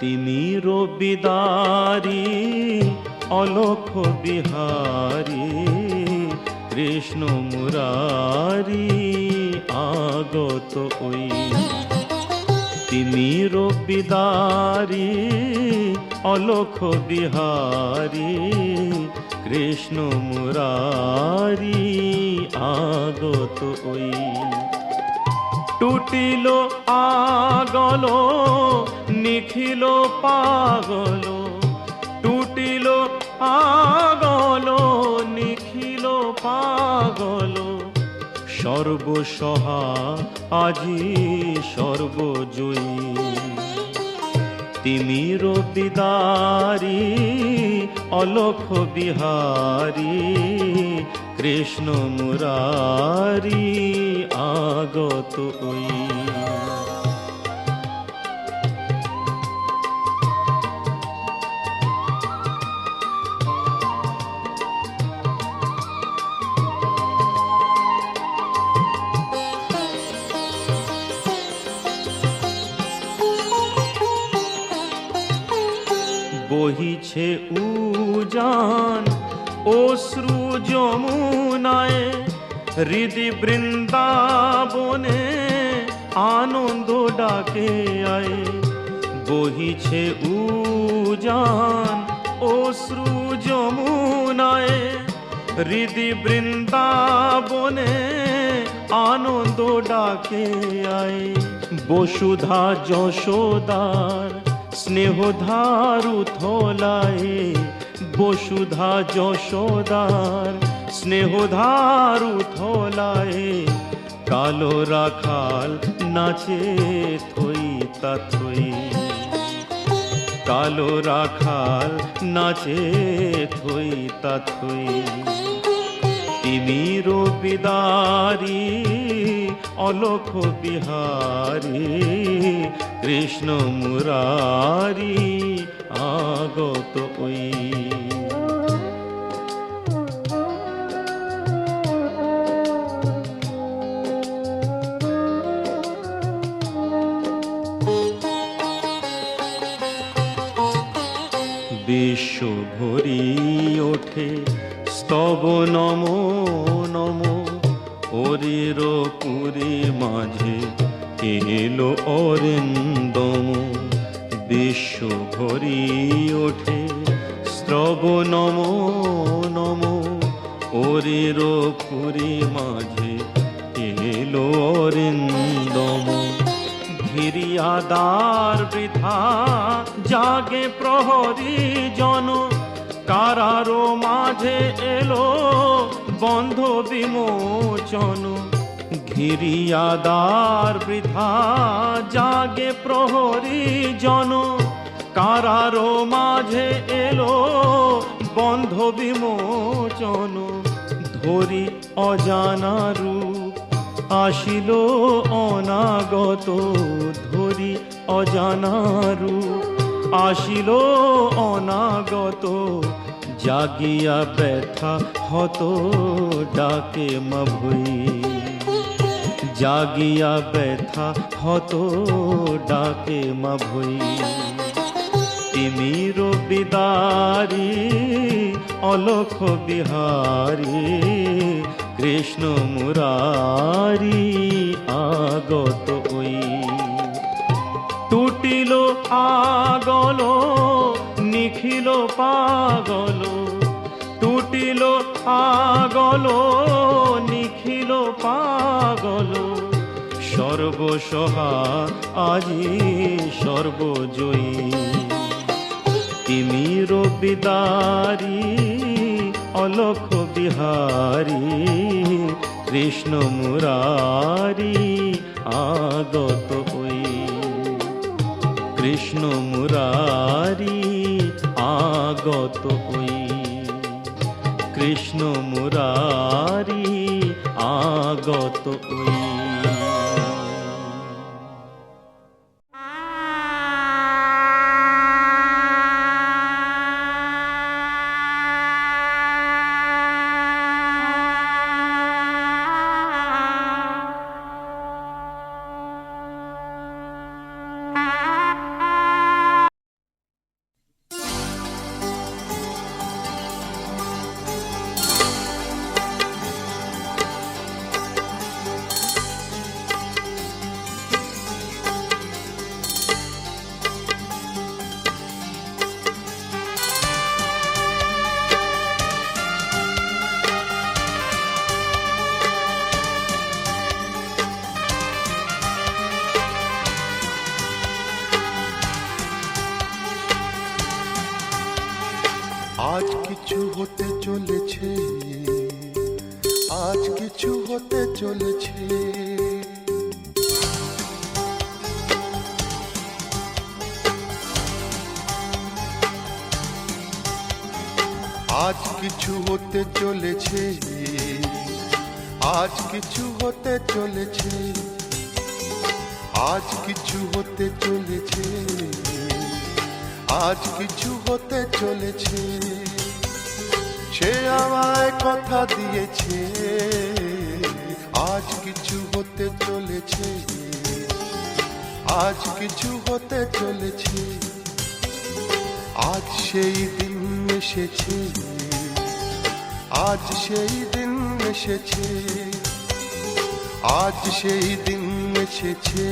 তিনি রবিদারি অলখ বিহারী কৃষ্ণ মুরারি আগত ওই। তিনি রবিদারি অলখ বিহারী কৃষ্ণ মুরারি আগত ওই। টুটিল আগল নিখিল পাগল, টুটিল আগল নিখিল পাগল, সর্বসহা আজি সর্বজয়ী। তিনি রবিদারি অলখ বিহারী কৃষ্ণ মুরারি আগত ওই। বহিছে উজান অশ্রু যমুনায়, হৃদি বৃন্দাবনে আনন্দ ডাকে আয়। বহিছে উজান অশ্রু যমুনায়, হৃদি বৃন্দাবনে আনন্দ ডাকে আয়। বসুধা যশোদার স্নেহধারু থলায়, বসুধা যশোদার স্নেহধারু থলায়, কালো রাখাল নাচে থই তা থই। কালো রাখাল নাচে থই তা থই। তিনি রবিদারি অলখ বিহারী কৃষ্ণ মুরারি আগত ওই। বিশ্ব ভরি ওঠে স্তব নম নম, অরির পুরী মাঝে এলো অরিন্দম। বিশ্ব ভরি ওঠে স্তব নম নম, অরির পুরী মাঝে এলো অরিন্দম। ঘিরিয়াদার বৃথা জাগে প্রহরী জন, কারারো মাঝে এলো বন্ধ বিমোচন। ঘিরিয়াদার বৃথা জাগে প্রহরী জন, কারারো মাঝে এলো বন্ধ বিমোচন। ধরি অজানা রূপ আসিল অনাগত, ধরি অজানা রূপ আসিল অনাগত। জাগিয়া ব্যথা হত ডাকে মা ভুই, জাগিয়া ব্যথা হত ডাকে মা ভুই। তিনি রবিদারি অলখ বিহারী কৃষ্ণ মুরারি আগত ওই। টুটিল আগল নিখিল পাগল, টুটিল আগল নিখিল পাগল, সর্বসহা আজি সর্বজয়ী। তিনি রবিদারি অলখ বিহারী কৃষ্ণ মুরারি আগত ওই। কৃষ্ণ মুরারি আগত ওই। কৃষ্ণ মুরারি আগত ওই। আজ কিছু হতে চলেছে, আজ কিছু হতে চলেছে। আজ কিছু হতে চলেছে, আজ কিছু হতে চলেছে, আজ কিছু হতে চলেছে, আজ কিছু হতে চলেছে। সে আমায় কথা দিয়েছে, আজ কিছু হতে চলেছে, আজ কিছু হতে চলেছে। আজ সেই দিন এসেছে, আজ সেই দিন এসেছে, আজ সেই দিন এসেছে,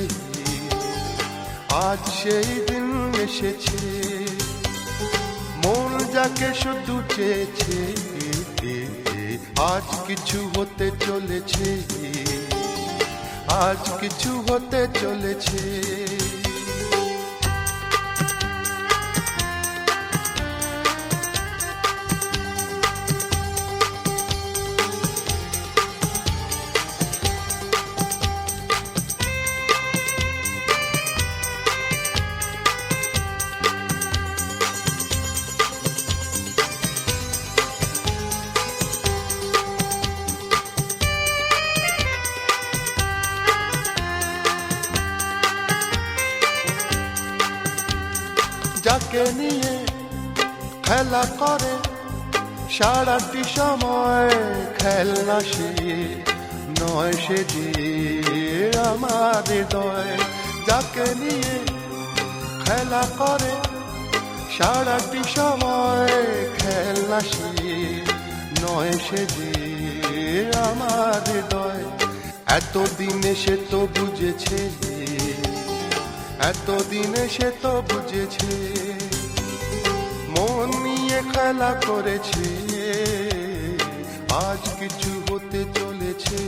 আজ সেই দিন এসেছে। মন যাকে শুধু চেয়েছে, আজ কিছু হতে চলেছে, আজ কিছু হতে চলেছে। যাকে নিয়ে খেলা করে সারাটি সময়, খেলনা সে নয়, সে যে আমার হৃদয়। যাকে নিয়ে খেলা করে সারাটি সময়, খেলনা সে নয়, সে যে আমার হৃদয়। এতদিনে সে তো বুঝেছে, এতদিনে সে তো বুঝেছে, মন নিয়ে খেলা করেছে। আজ কিছু হতে চলেছে,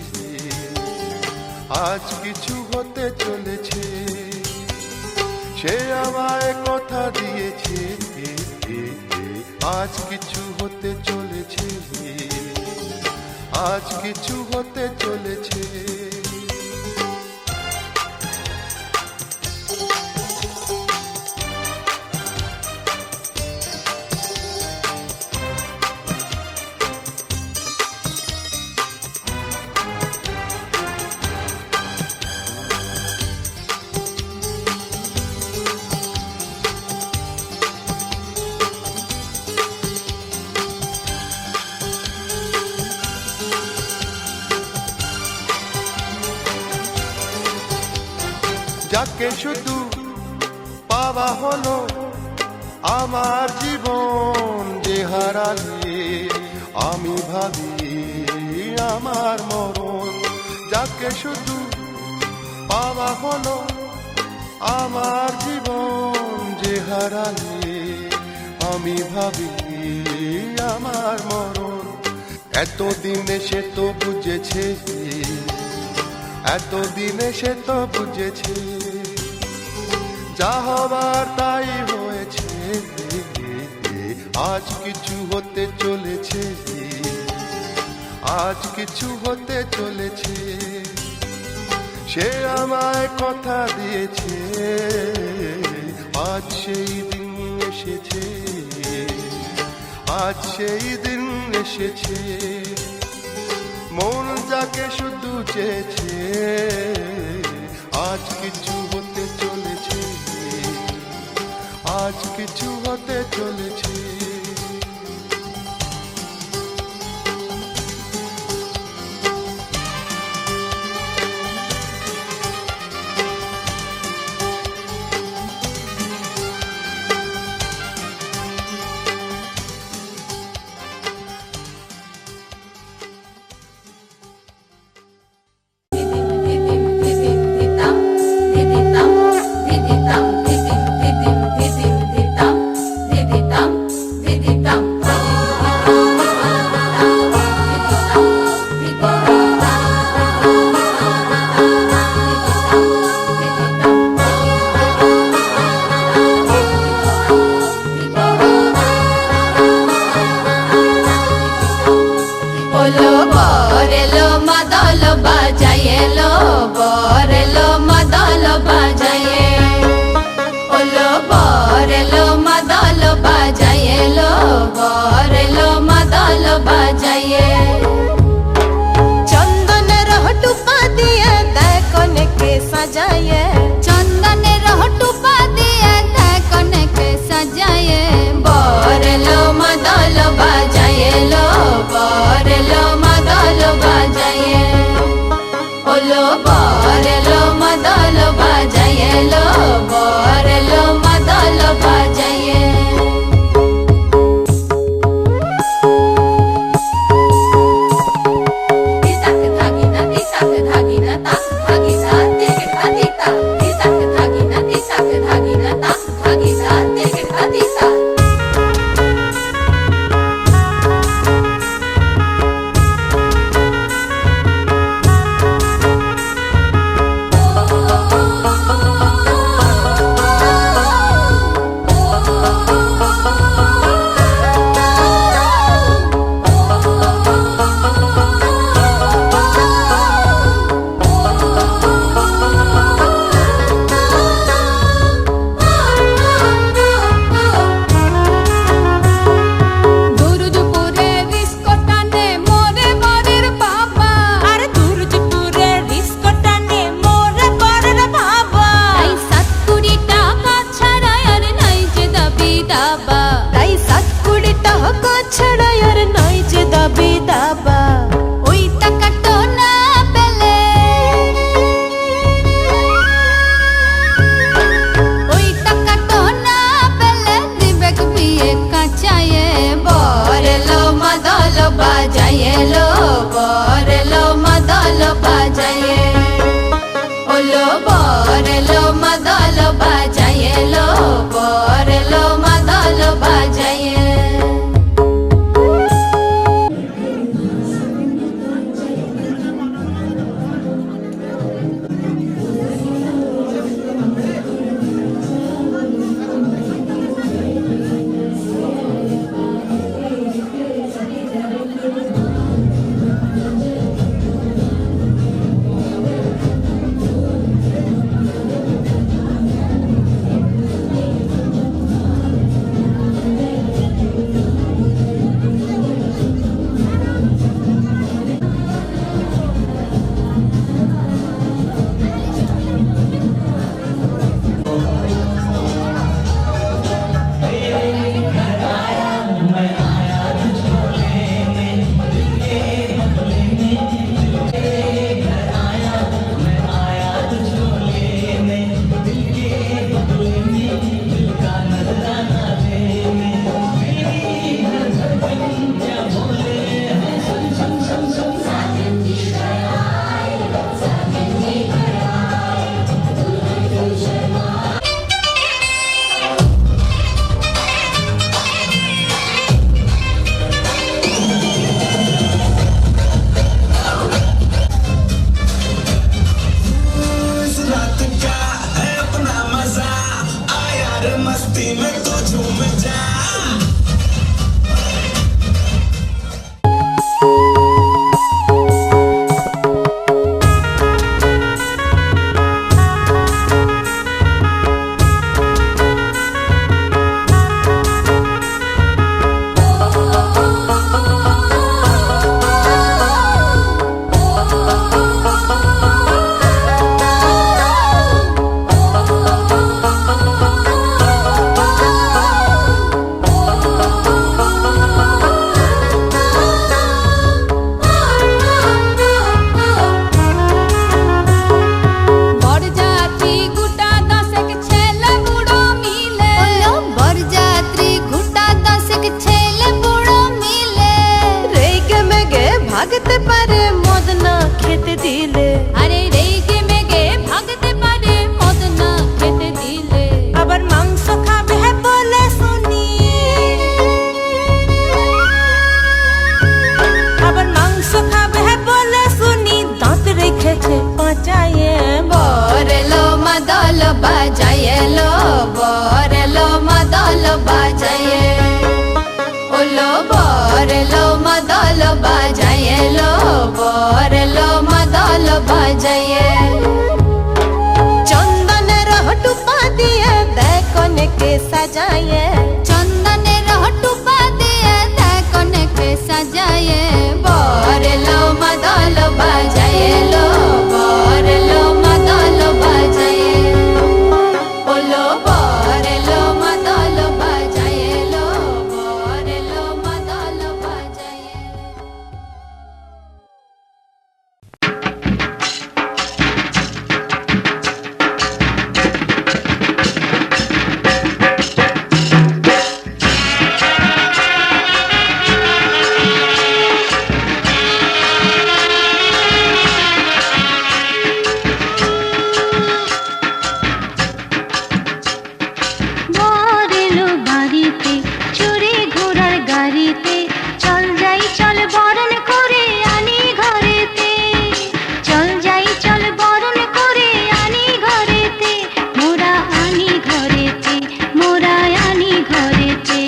আজ কিছু হতে চলেছে। সে আমায় কথা দিয়েছে, আজ কিছু হতে চলেছে, আজ কিছু হতে চলেছে। যাকে শুধু পাওয়া হলো আমার জীবন, যে হারালে আমি ভাবি আমার মরণ। যাকে শুধু পাওয়া হলো আমার জীবন, যে হারালে আমি ভাবি আমার মরণ। এতদিনে সে তো বুঝেছে, এতদিনে সে তো বুঝেছে, যা হবার তাই হয়েছে। আজ কিছু হতে চলেছে, আজ কিছু হতে চলেছে। সে আমায় কথা দিয়েছে, আজ সেই দিন এসেছে, আজ সেই দিন এসেছে। মন যাকে শুধু চেয়েছে, আজ কিছু হতে চলেছে, আজ কিছু হতে চলেছে। मस्ती में तो झूम जा। ভাগতে পারে মদ না খেতে দিলে, আরে রেগে মেগে ভাগতে পারে মদ না খেতে দিলে। আবার মাংস খাবে বলে শুনি, আবার মাংস খাবে বলে শুনি, দাঁত রেখেছে পাঁচায়ে। বরেলো মাদল বাজায়েলো, বরেলো মাদল বাজায়ে, ওলো বরেলো মাদল বাজায়েলো, বরেলো মাদল বাজায়ে। চন্দনের টুপা দিয়ে দেখনকে সাজায়ে, চন্দনের টুপা দিয়ে দেখনকে সাজায়ে। বরেলো মাদল বাজায়েলো, বরেলো মাদল বাজায়ে, ওলো বরেলো মাদল বাজায়েলো, বরেলো মাদল বাজায়ে। বরেলো বাড়িতে চড়ে ঘোড়ার গাড়িতে, চল যাই চল বরণ করে আনি ঘরেতে, চল যাই চল বরণ করে আনি ঘরেতে, মোরা আনি ঘরেতে, মোরা আনি ঘরেতে।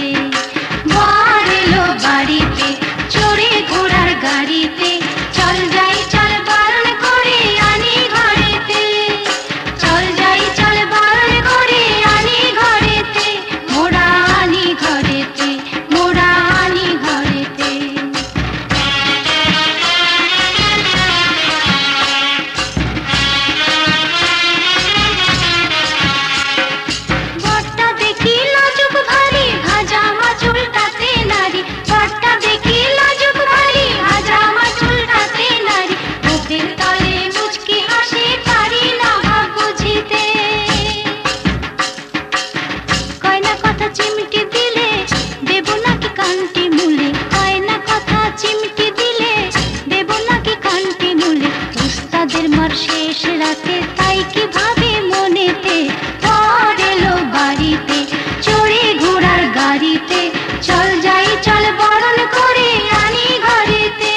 বরেলো বাড়িতে চড়ে ঘোড়ার গাড়িতে, চল যাই চল বরণ করে আনি ঘরেতে, চল যাই চল বরণ করে আনি ঘরেতে, মোরা আনি ঘরেতে, মোরা আনি ঘরেতে। বরটা দেখি লাজুক ভারী, ভাজা মাছ উল্টাতে নারী, বরটা দেখি লাজুক ভারী, ভাজা মাছ উল্টাতে নারী। ওদের তলে মুচকি হাসি, পারি না ভাব বুঝিতে। কয়না কথা চিমটি দিলে দেব নাকি কান্তি মূলে, কয়না কথা চিমটি দিলে দেব নাকি কান্তি মূলে। উস্তাদের মার শেষ রাতে তাই কি ভাবে মনেতে। বরেলো বাড়িতে চড়ে ঘোড়ার গাড়িতে, চল যাই চল বরণ করে আনি ঘরেতে,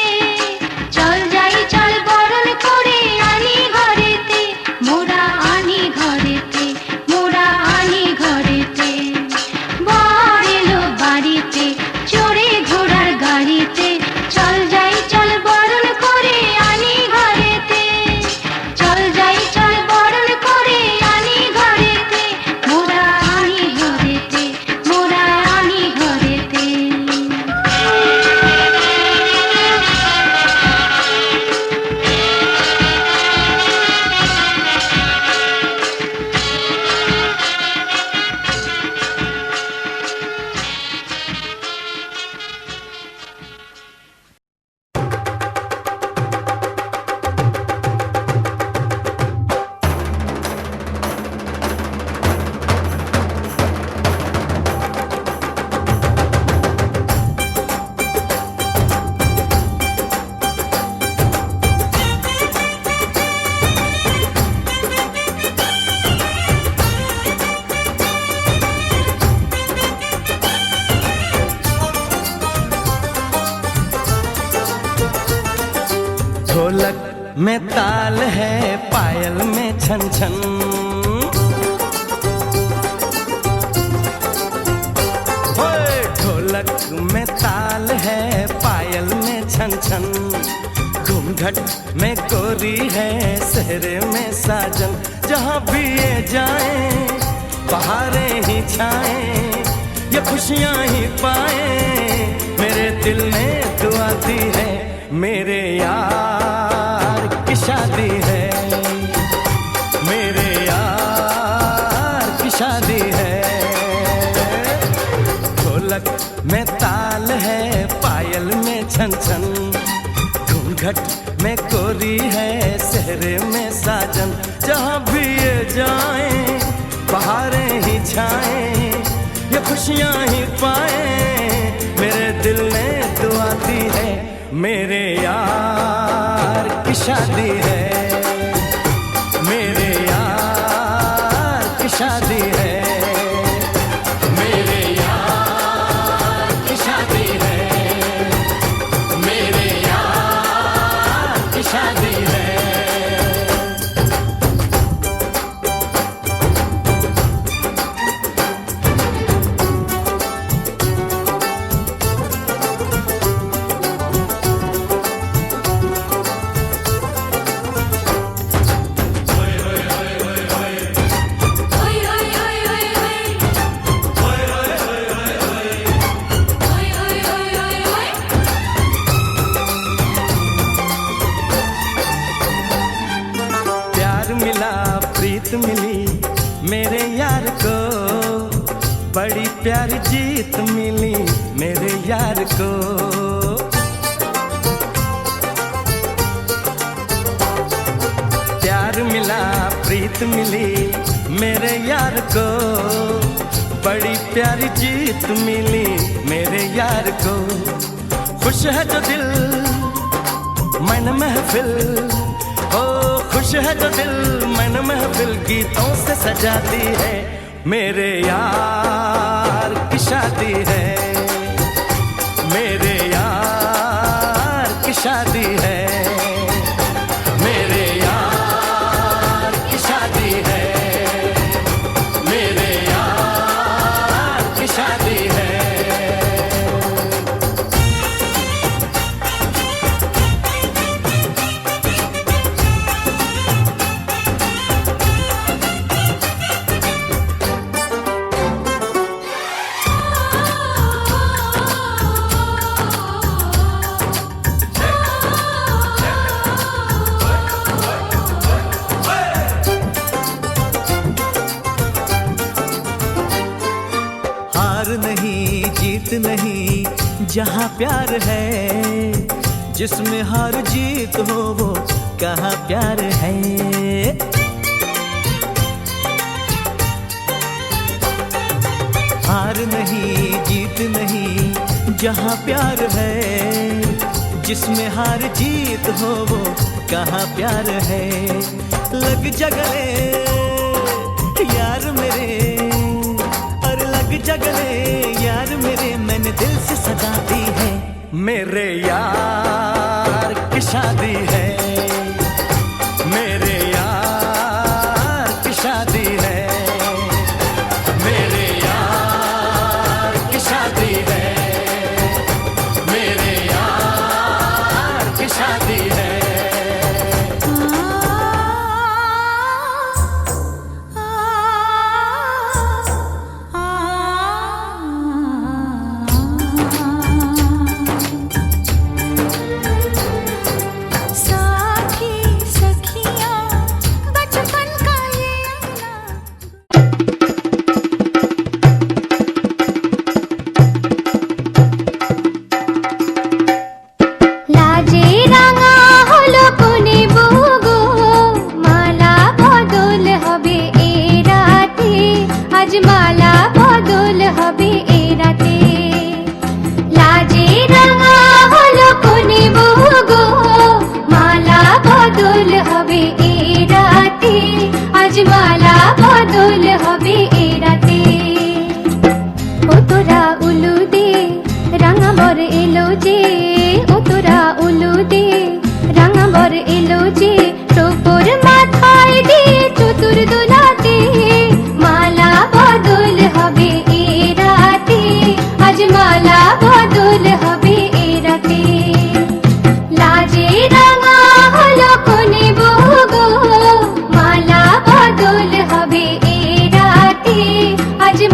চল যাই চল বরণ করে আনি ঘরেতে, মোরা আনি ঘরেতে, মোরা আনি ঘরেতে। বরেলো বাড়িতে চড়ে ঘোড়ার গাড়িতে, চল যাই চল বরণ করে আনি ঘরেতে, চল যাই চল বরণ করে আনি ঘরেতে, মোরা আনি ঘরেতে, মোরা আনি ঘরেতে। ढोलक में ताल है, पायल में छन छन, छन छन, घूंघट में कोरी है सहरे में साजन। जहाँ भी ये जाए बहारें ही छाए, ये खुशियाँ ही पाए, मेरे दिल ने दुआ दी है। मेरे यार की शादी है, मेरे यार की शादी है। ढोलक में ताल है, पायल में छन छन, घूंघट में कोरी है सहरे में साजन। जहाँ भी ये जाए बहारें ही छाए, ये खुशियाँ ही पाए, मेरे दिल ने दुआ दी है। मेरे यार की शादी है, मेरे यार की शादी है, मेरे यार की शादी है, मेरे यार की शादी है। प्रीत मिली मेरे यार को, बड़ी प्यारी जीत मिली मेरे यार को। प्यार मिला प्रीत मिली मेरे यार को, बड़ी प्यारी जीत मिली मेरे यार को। खुश है जो दिल मन महफिल, ओ खुश है जो दिल मन महफिल, गीतों से सजाती है। मेरे यार की शादी है, मेरे यार की शादी है, मेरे यार की शादी है, मेरे यार की शादी है। नहीं जीत नहीं जहाँ प्यार है, जिसमें हार जीत हो वो कहाँ प्यार है। हार नहीं जीत नहीं जहाँ प्यार है, जिसमें हार जीत हो वो कहाँ प्यार है। लग जा गले यार मेरे, जगले यार मेरे, मैंने दिल से सजा दी है। मेरे यार की शादी है, मेरे यार की शादी है, मेरे यार की शादी है, मेरे यार की शादी है।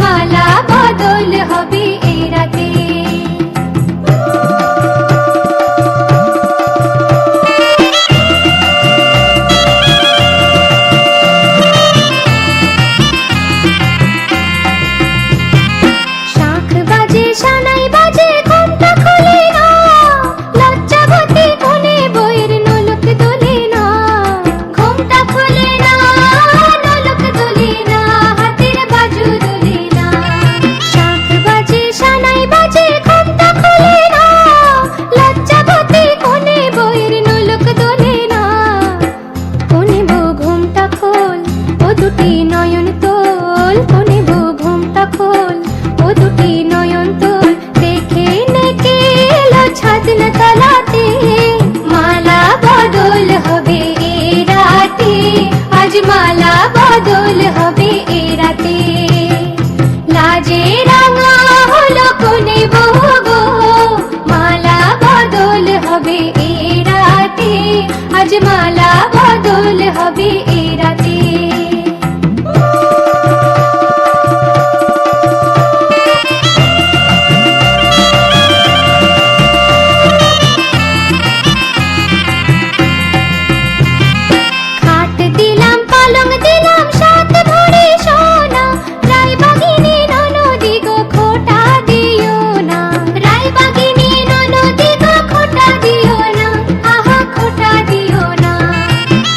মালা বদল হবে এই রাতে। শাঁখ বাজে সানাই বাজে ঘুমটা খোলে না, লজ্জাবতী কোণে বইয়ের নোলক দোলে না। ঘুমটা খোলে না, নোলক দোলে না, হাতের বাজু দোলে না। শাঁখ বাজে সানাই বাজে ঘুমটা খোলে না, লজ্জাবতী কোণে বইয়ের নোলক দোলে না। কোণে বউ ঘুমটা খোল, ও দুটি নয়ন তোল। কোণে বউ ঘুমটা খোল, ও দুটি নয়ন তোল। দেখে নেকে এলো ছাদনা তলাতে, মালা বদল হবে এ রাতে। আজ মালা বদল হবে এ রাতে। লাজে রাঙা হলো কোণে বউ গো, মালা বদল হবে এ রাতে। আজ মালা বদল হবে এ রাতে। খাট দিলাম পালং দিলাম সাত ভরি সোনা, রায়বাগিনী ননদি গো খোটা দিও না। রায়বাগিনী ননদি গো খোটা দিও না, আহা খোটা দিও না।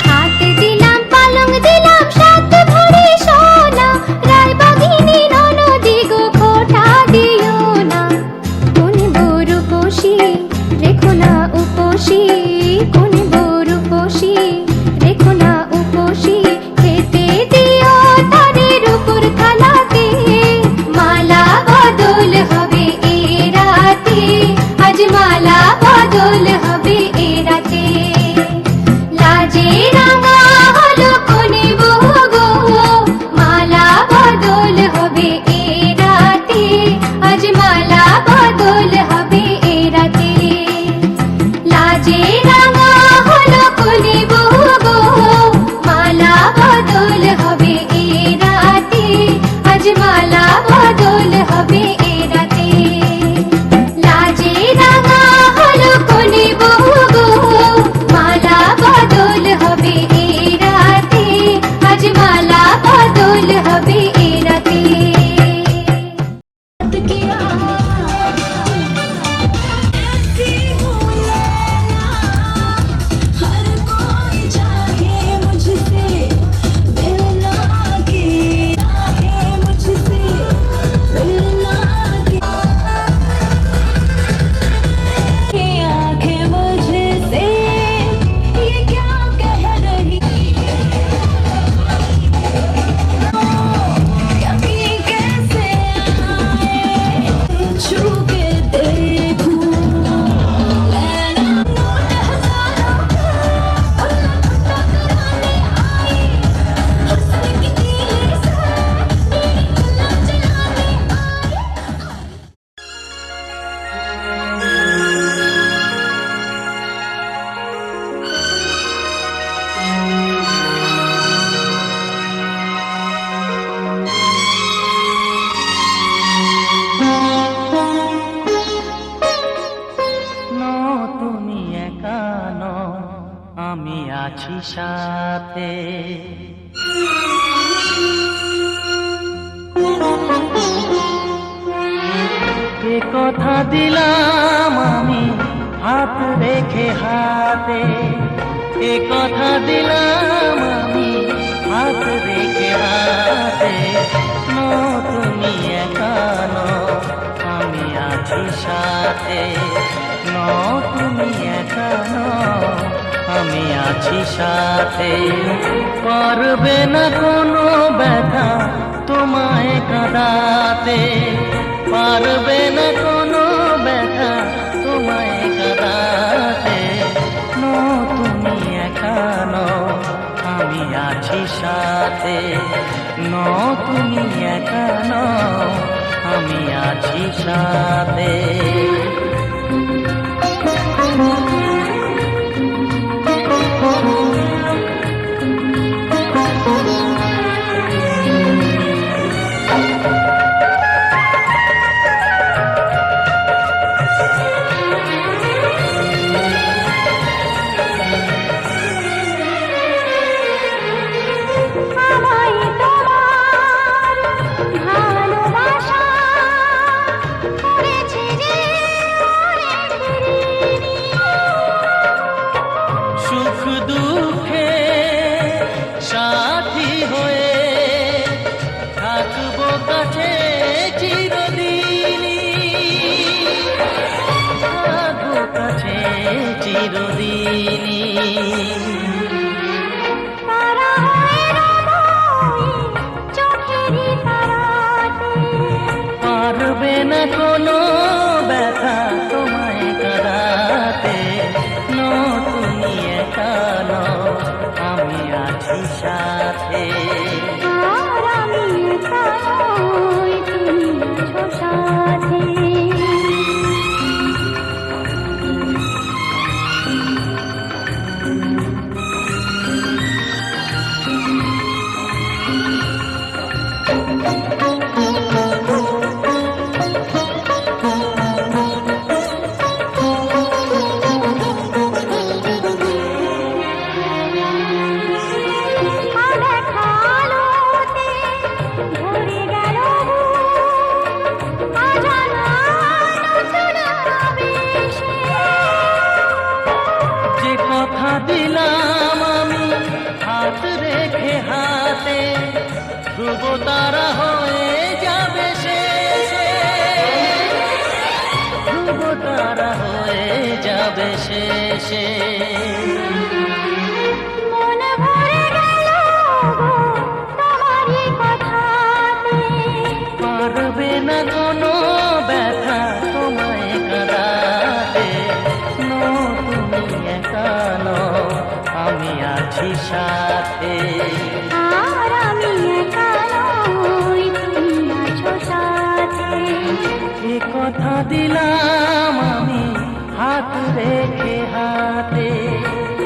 খাট দিলাম পালং দিলাম সাত ভরি সোনা, রায়বাগিনী ননদি গো খোটা দিও না। কোন বড় কোশি রেখো না উপসী, কোন বড় কোশি রেখো না উপসী। খেতে দিও তাদের উপর থালাতে, মালা বদল হবে এ রাতে। আজ মালা বদল হবে এ রাতে। লাজে রাঙা হলো কোণে বউ গো, মালা বদল হবে এ রাতে। আজ মালা বদল হবে এ রাতে। লাজে রাঙা হলো কোণে বউ গো, মালা বদল হবে এ রাতে। আজ মালা বদল হবে এ রাতে। লাজে রাঙা হলো কোণে বউ গো, মালা বদল হবে এ রাতে। আজ মালা বদল হবে এ রাতে। हर कोई चाहे मुझसे मिलना के, चाहे मुझसे मिलना के। आंखें मुझसे ये क्या कह रही, कभी कैसे आए छू के देखूं। लैला नूर हजारों का अल्लाह टकराने आई, हुस्न की तीर से मेरी चला चलाने आई। নো তুমি একা নও, আমি আছি সাথে। এ কথা দিলাম আমি হাত রেখে হাতে, এ কথা দিলাম আমি হাত রেখে হাতে। নো তুমি একা নও, আমি আছি সাথে। নো তুমি একা নও, আমি আছি সাথে। পারবে না কোনো ব্যথা তোমায় কাঁদাতে, পারবে না কোনো ব্যথা তোমায় কাঁদাতে। নো তুমি একা নও, আমি আছি সাথে। নো তুমি একা নও, আমি আছি সাথে। পারবে না কোনো ব্যথা তোমায় কাঁদাতে। নতুনি একা নও, আমি আছি সাথে। আর আমি একা নই, তুমি আছো সাথে। যে কথা দিলাম আমি হাত রেখে হাতে, ধ্রুব তারা হয়ে যাবে শেষে, ধ্রুব তারা হয়ে যাবে শেষে। মন ভরে গেল গো তোমারই কথাতে। পারবে না কোনো ব্যথা তোমায় কাঁদাতে। তুমি একা নও, আমি আছি সাথে। আর আমি একা নই, তুমি আছো সাথে। এ কথা দিলাম আমি হাত রেখে হাতে।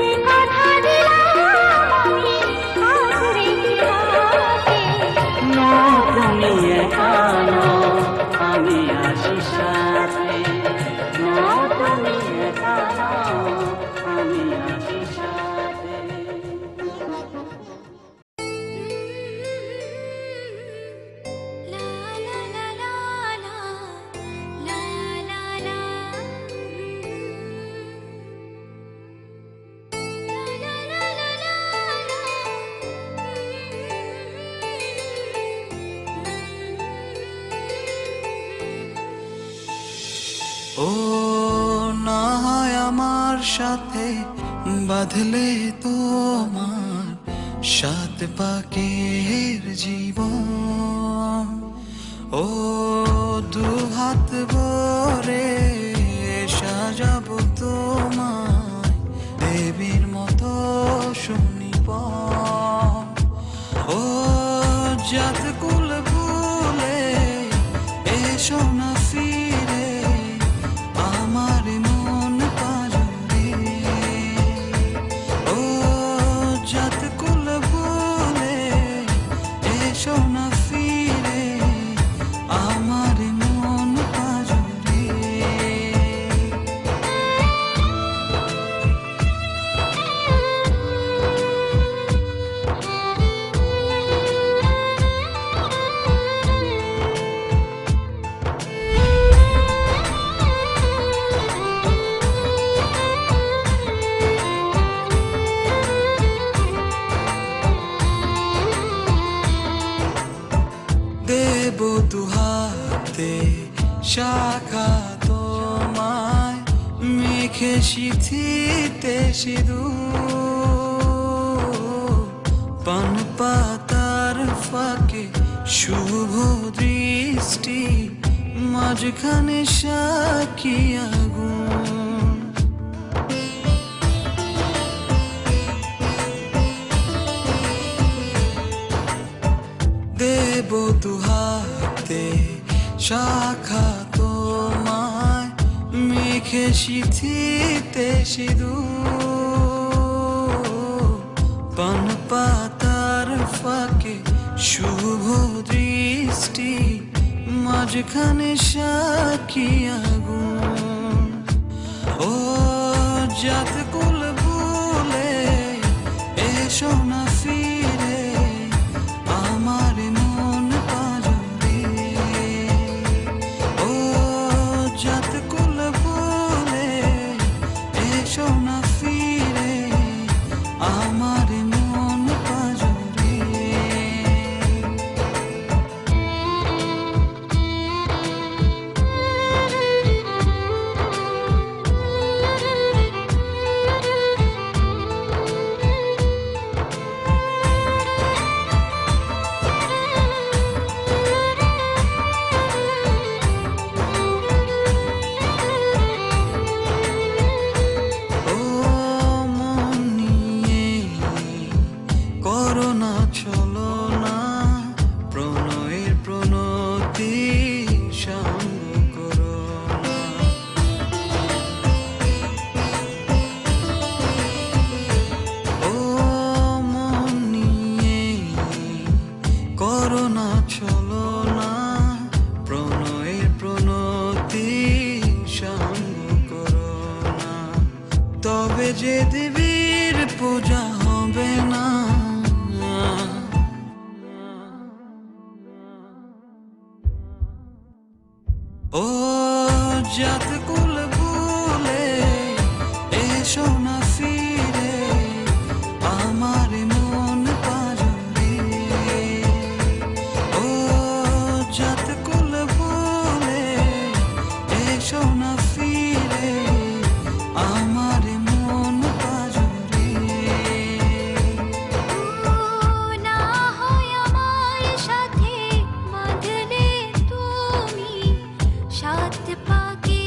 এ কথা দিলাম আমি হাত রেখে হাতে। তুমি একা নও, আমি আছি সাথে। তুমি একা নও, আমি আছি সাথে। লা লা লা লা লা, লা লা লা। লা লা লা লা ও না হয় আমার সাথে বাঁধলে তোমার সাত পাকের জীবন। ও দু হাত ভরে সাজাবো তোমায় দেবীর মতো সুনিপন। ও জাত কুল ভুলে এসো না ফিরে আমার মন পাজরে। ও জাত কুল ভুলে এসো না ফিরে আমার মন পাজরে। দেব দুহাতে শাখা তোমায় মেখে সিথিতে সিঁদুর। পান পাতার ফাঁকে শুভ দৃষ্টি মাঝখানে সাক্ষী আগুন। দেব দুহাতে শাখা তোমায় মেখে সিথিতে সিঁদুর। পান পাতার ফাঁকে শুভ দৃষ্টি মাঝখানে সাক্ষী আগুন। ও জাত কুল ভুলে এসো না ফিরে আমার মন পাজরে। ও জাত কুল ভুলে এসো না ফিরে আমার মন পাজরে। যে দেবীর পূজা হবে না। ও জাত কুল ভুলে এসো না ফিরে আমার মন পাজরে। ও জাত কুল ভুলে এসো না ফিরে আমার মন পাজরে। না হয় আমার সাথে বাঁধলে তুমি সাত পাকে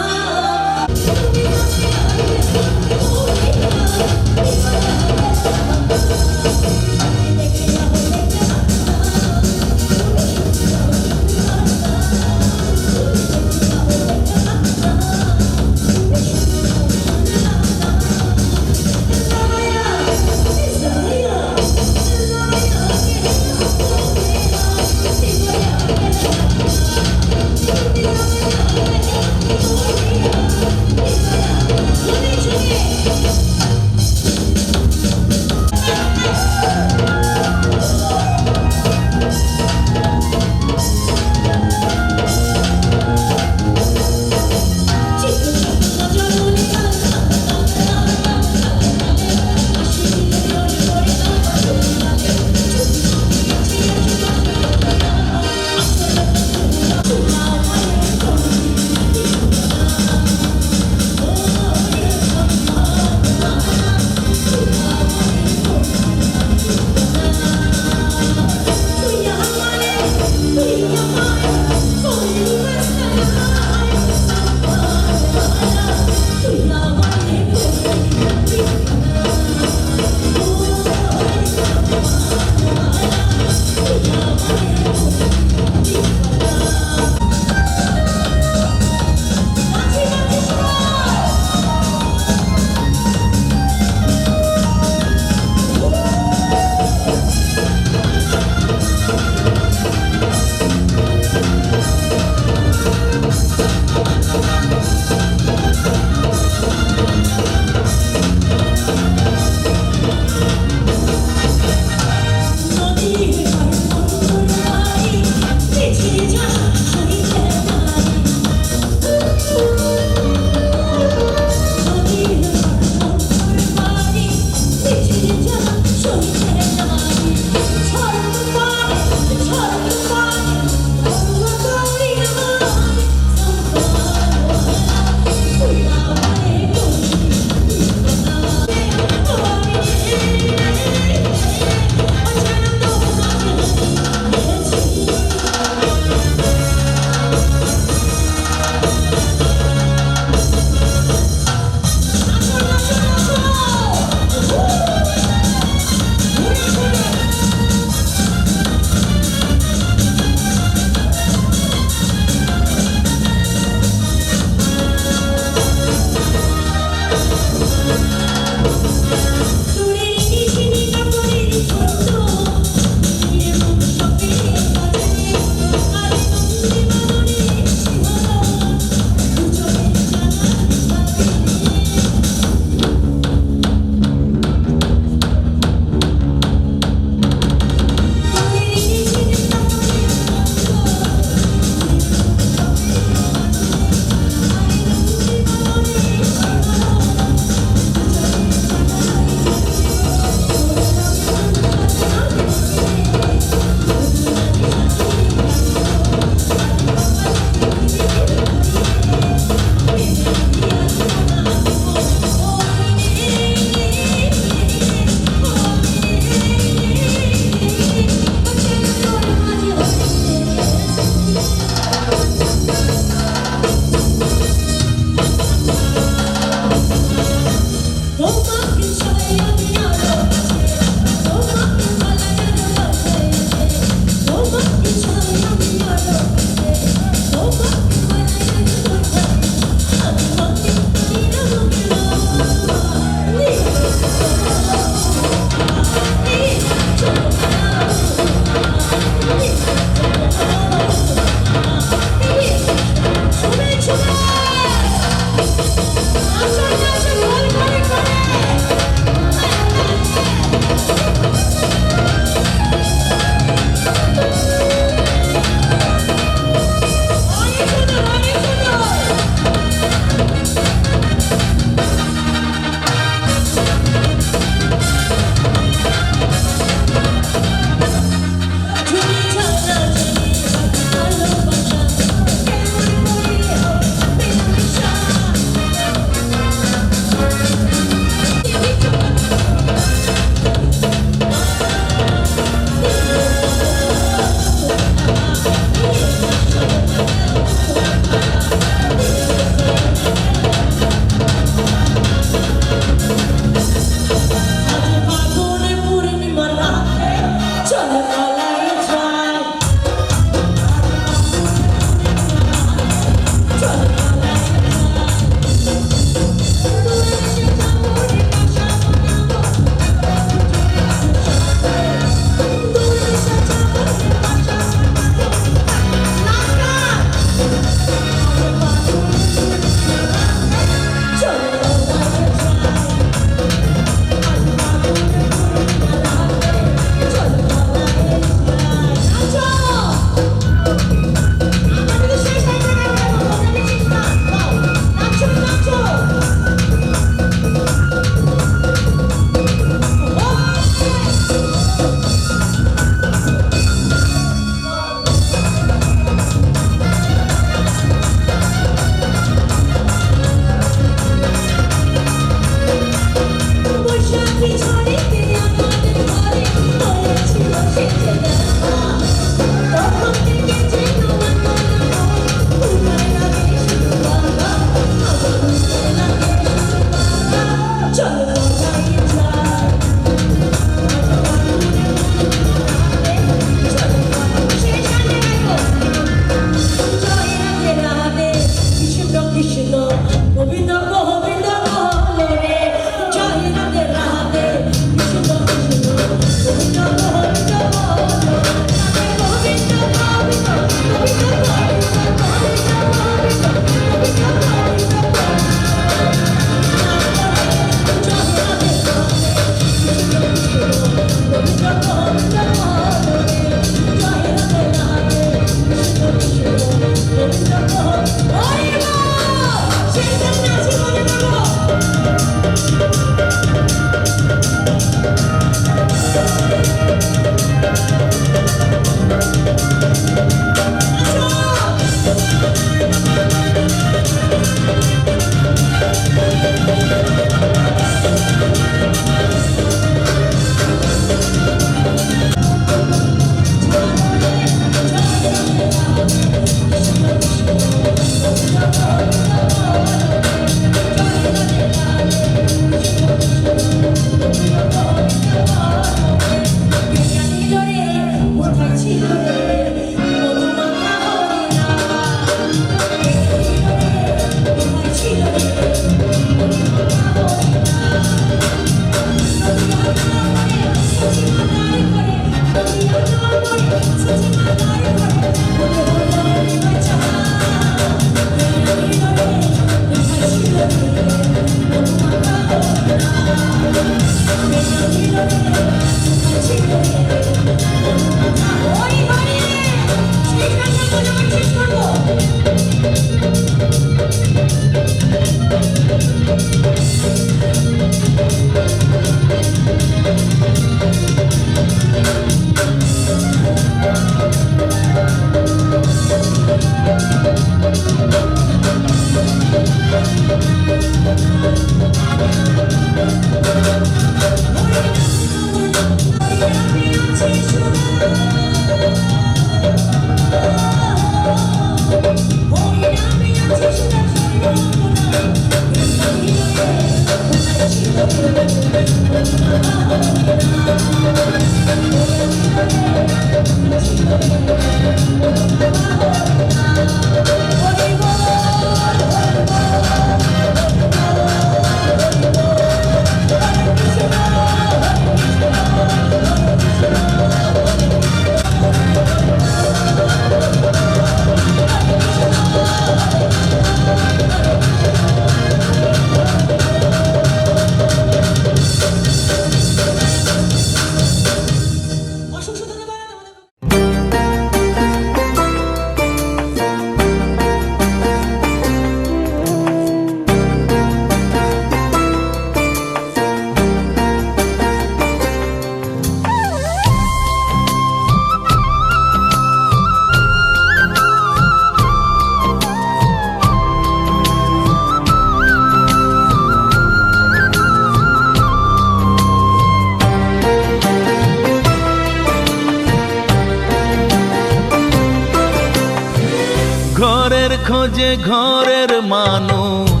ঘরের খোঁজে ঘরের মানুষ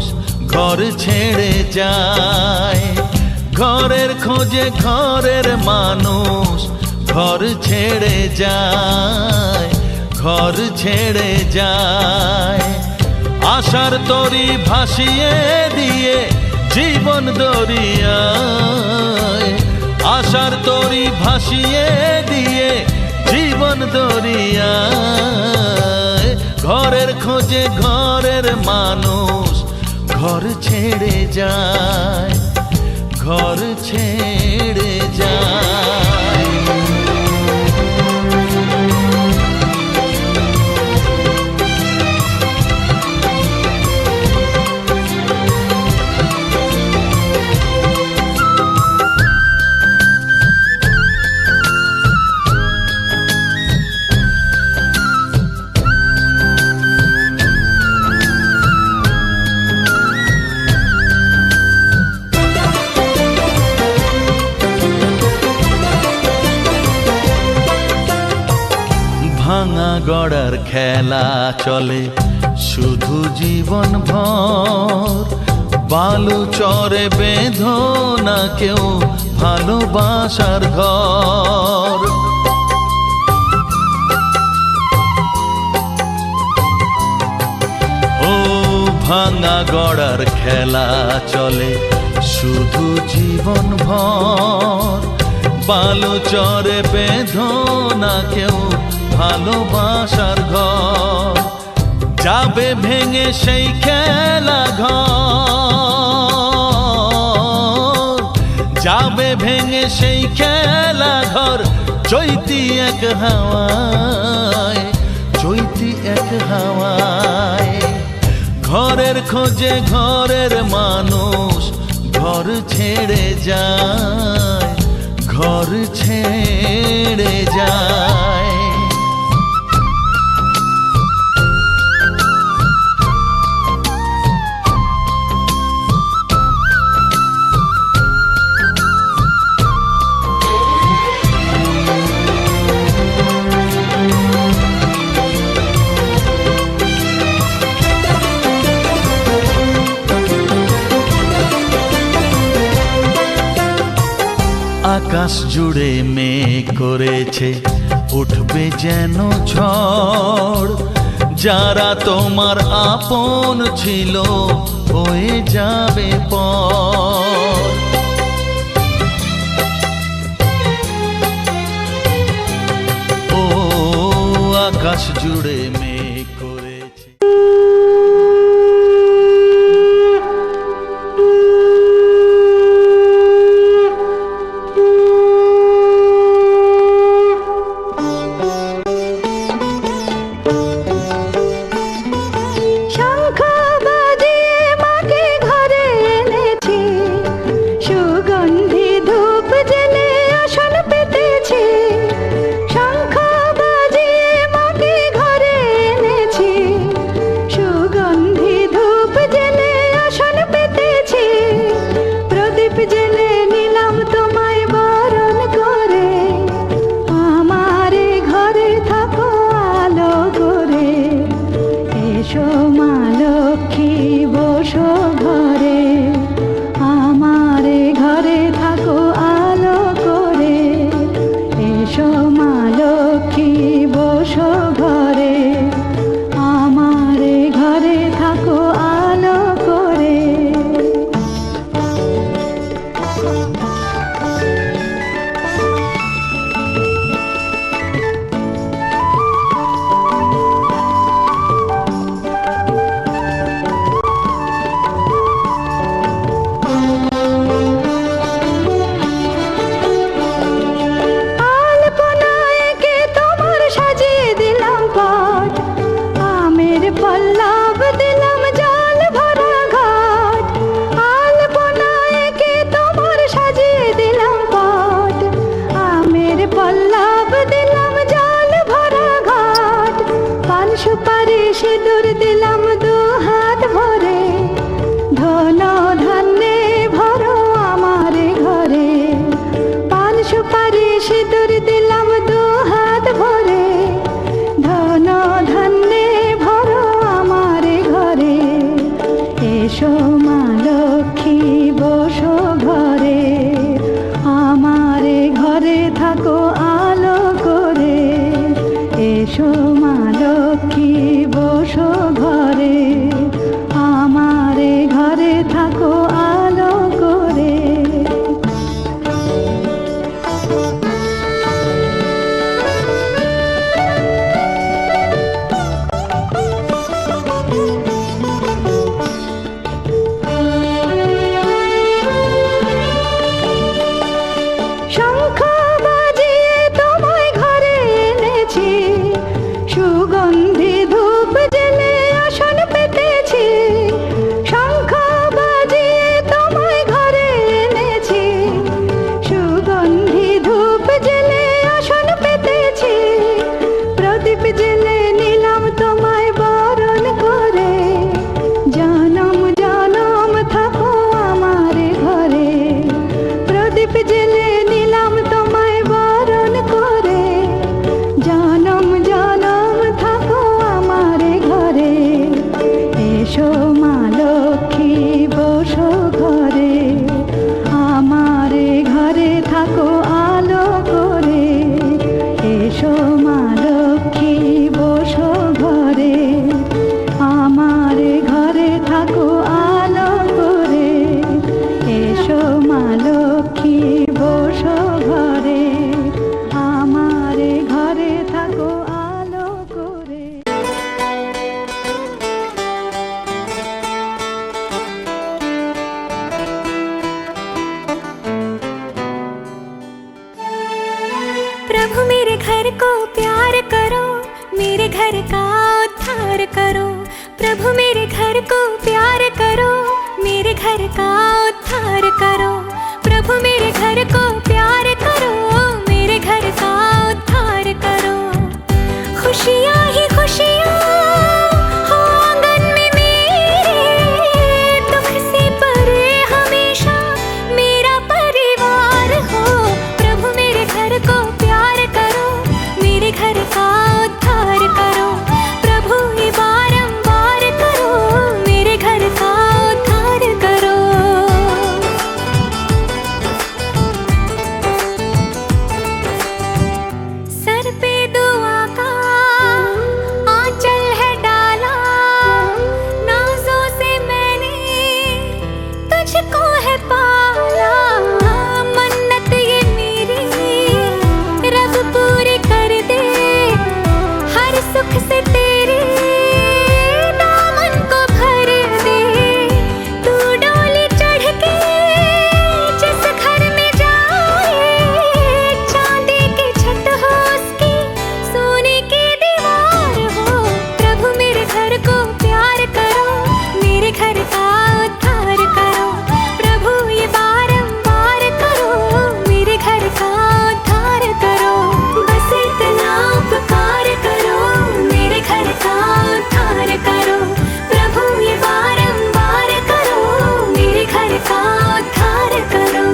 ঘর ছেড়ে যায়, ঘরের খোঁজে ঘরের মানুষ ঘর ছেড়ে যায়, ঘর ছেড়ে যায়। আশার তরি ভাসিয়ে দিয়ে জীবন দরিয়ায়, আশার তরি ভাসিয়ে দিয়ে জীবন দরিয়ায়। ঘরের খোঁজে ঘরের মানুষ ঘর ছেড়ে যায়, ঘর ছেড়ে যায়। ভাঙা গড়ার খেলা চলে শুধু জীবন ভর, বালু চরে বেঁধো না কেউ ভালোবাসার ঘর। ও ভাঙা গড়ার খেলা চলে শুধু জীবন ভর, বালু চরে বেঁধো না কেউ ভালোবাসার ঘর। যাবে ভেঙে সেই খেলা ঘর, যাবে ভেঙে সেই খেলা ঘর, চৈতি এক হাওয়ায়, চৈতি এক হাওয়ায়। ঘরের খোঁজে ঘরের মানুষ ঘর ছেড়ে যায়, ঘর ছেড়ে যায়। আকাশ জুড়ে মেঘ করেছে উঠবে যেন ঝড়, যারা তোমার আপন ছিল হয়ে যাবে পর। ও আকাশ জুড়ে মেঘ করেছে। জেলে নিলাম তোমার घर को प्यार करो, मेरे घर का उद्धार करो। प्रभु मेरे घर को प्यार करो, मेरे घर का उद्धार करो। प्रभु मेरे घर को प्यार करो, मेरे घर का उद्धार करो। खुशियाँ ही खुशियाँ हो आंगन में मेरे, दुख से परे हमेशा मेरा परिवार हो। प्रभु मेरे घर को प्यार करो, मेरे घर का उद्धार करो। प्रभु ये बारंबार करो, मेरे घर का उद्धार करो। सर पे दुआ का आंचल है डाला, नाज़ों से मैंने तुझको है पाला। मन्नत ये मेरी रब पूरी कर दे, हर सुख से तेरे दामन को भर दे। तू डोली चढ़ के जिस घर में जाए, चांदी की छत हो उसकी, सोने की दीवार हो। प्रभु मेरे घर को प्यार करो, मेरे घर का उद्धार करो। प्रभु ये बारंबार करो, मेरे घर का उद्धार करो। बस इतना उपकार करो, मेरे घर का उद्धार करो। प्रभु ये बारंबार करो, मेरे घर का उद्धार करो।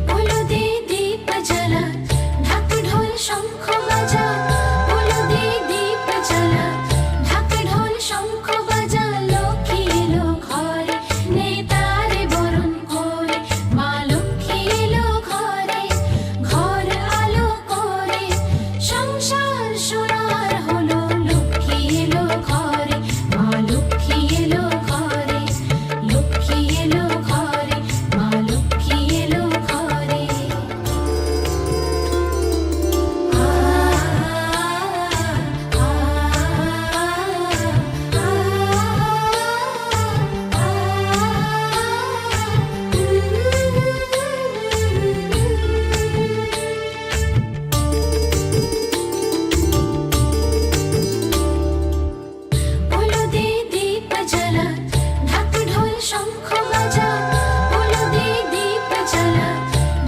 बोलो दे दीप जला, ढाक ढोल शंख बजा। बोलो दे दीप जला, ढाक ढोल शंख बजा। লক্ষ্মী এলো ঘরে, নেতারে বরণ করে। মা লক্ষ্মী এলো ঘরে, ঘর আলো করে। সংসার সোনার হলো, লক্ষ্মী এলো ঘরে। মা লক্ষ্মী এলো ঘরে, লক্ষ্মী এলো ঘরে। মা লক্ষ্মী এলো ঘরে। बोलो दे दीप जला, ढाक ढोल शंख बजा। बोलो दे दीप जला,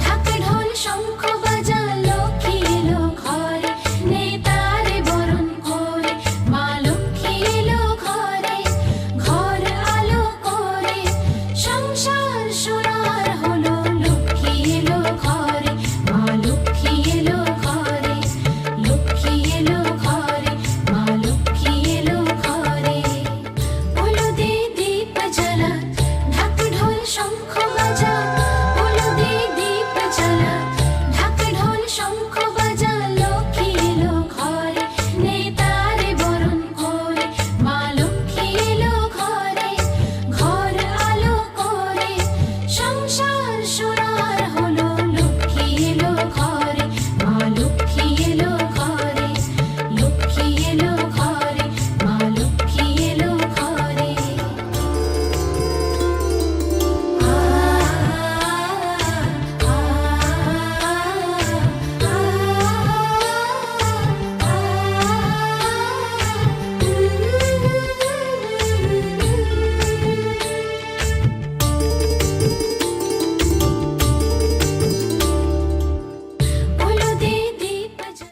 ढाक ढोल शंख बजा। লক্ষ্মী এলো ঘরে, নেতারে বরণ করে। মা লক্ষ্মী এলো ঘরে, ঘর আলো করে। সংসার সোনার হলো, লক্ষ্মী এলো ঘরে। মা লক্ষ্মী এলো ঘরে, লক্ষ্মী এলো ঘরে। মা লক্ষ্মী এলো ঘরে। बोलो दे दीप जला, ढाक ढोल शंख